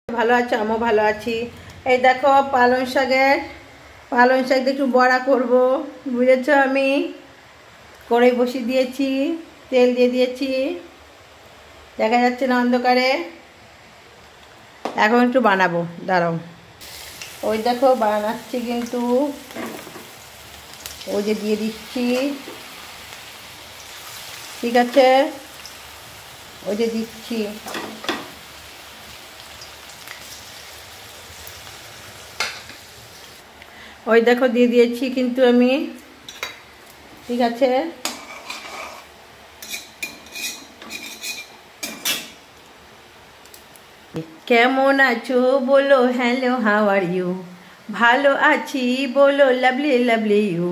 ভালো আছো? আমিও ভালো আছি। এই দেখো পালং শাক দিয়ে একটু বড়া করব, বুঝেছো? আমি কড়াই বসিয়ে দিয়েছি, তেল দিয়ে দিয়েছি, দেখা যাচ্ছে না অন্ধকারে। এখন একটু বানাবো, দাঁড়াও। ওই দেখো বানাচ্ছি, কিন্তু ওই যে দিয়ে দিচ্ছি, ঠিক আছে? ওই যে দিচ্ছি, ওই দেখো দিয়ে দিয়েছি কিন্তু আমি, ঠিক আছে? কেমন আছো বলো, হ্যালো হাউ আর ইউ। ভালো আছি বলো, লাভলি লাভলি ইউ।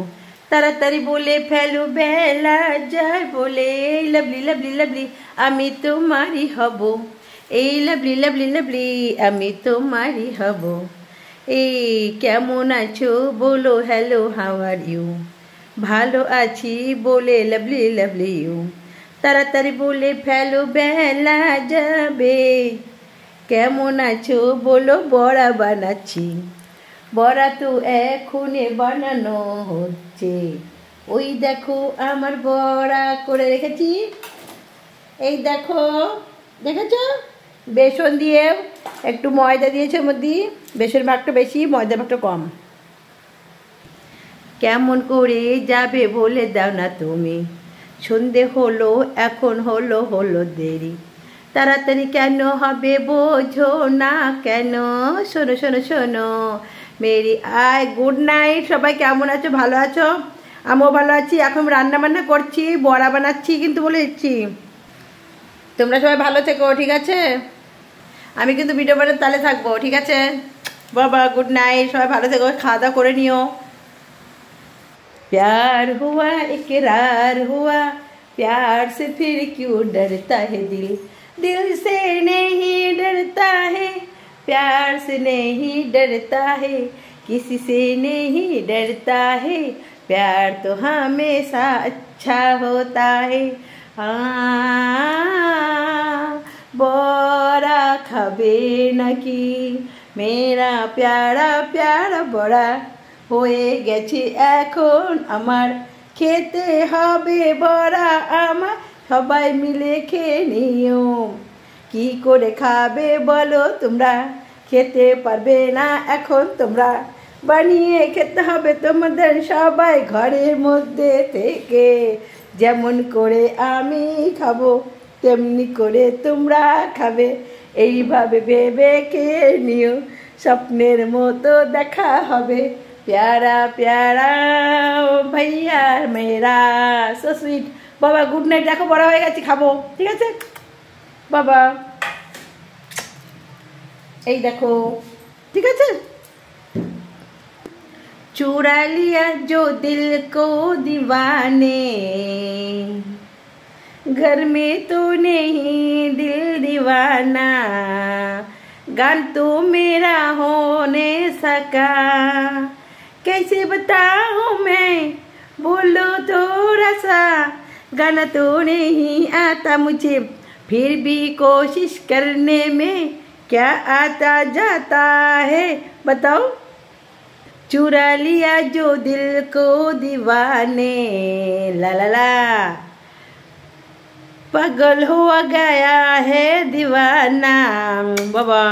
তাড়াতাড়ি বলে ফেলো, বেলা যায় বলে, লাভলি লাভলি লাভলি আমি তোমারই হব। এই লাভলি লাভলি লাভলি আমি তোমারই হব। এই কেমন আছো বলো, হ্যালো হাউ আর ইউ। ভালো আছি বলে, লাভলি লাভলি ইউ। তাড়াতাড়ি বলে ফেলো, বেলা যাবে। কেমন আছো বলো, বড়া বানাচ্ছি। বড়া তো এখনই বানানো হচ্ছে। ওই দেখো আমার বড়া করে রেখেছি, এই দেখো, দেখেছো? বেসন দিয়ে একটু ময়দা দিয়েছে ওর মধ্যে, বেসন ভাগটা বেশি, ময়দা ভাগটা কম। কেমন করে যাবে বলে দাও না তুমি। সন্ধে হলো, এখন হলো দেরি। তাড়াতাড়ি কেন হবে বোঝো না কেন? শোনো শোনো শোনো মেরি আই। গুড নাইট সবাই, কেমন আছো? ভালো আছো? আমিও ভালো আছি। এখন রান্না বান্না করছি, বড়া বানাচ্ছি কিন্তু, বলে দিচ্ছি। তোমরা সবাই ভালো থেকো, ঠিক আছে? আমি কিন্তু ভিডিও বানাতে তালে থাকবো, ঠিক আছে? বাবা গুড নাইট, সবাই ভালো থেকো, খাওয়া দাওয়া করে নিও। प्यार हुआ इकरार हुआ, प्यार से फिर क्यों डरता है दिल। दिल से नहीं डरता है, प्यार से नहीं डरता है, किसी से नहीं डरता है। प्यार तो हमेशा अच्छा होता है। बड़ा खाबे नाकि मेरा प्यारा प्यारा बड़ा হয়ে গেছে এখন আমার, খেতে হবে বড়া আমার, সবাই মিলে খেয়ে নিও। কি করে খাবে বলো তোমরা? খেতে পারবে না এখন তোমরা, বানিয়ে খেতে হবে তোমাদের সবাই ঘরের মধ্যে থেকে। যেমন করে আমি খাবো, তেমনি করে তোমরা খাবে। এইভাবে ভেবে খেয়ে নিও, স্বপ্নের মতো দেখা হবে। प्यारा प्यारा ओ भैया मेरा सो सुइट। बाबा गुड नाइट, देखो बड़ा हो गए, खाबो, ठीक है बाबा। এই দেখো, ঠিক আছে? चुरा लिया जो दिल को दीवाने, घर में तो नहीं दिल दीवाना। गान तो मेरा होने सका, कैसे बताऊं मैं, बोलो थोड़ा सा। गाना तो नहीं आता मुझे, फिर भी कोशिश करने में क्या आता जाता है, बताओ। चुरा लिया जो दिल को दीवाने, ला ला ला, पागल हो गया है दीवाना। बाबा।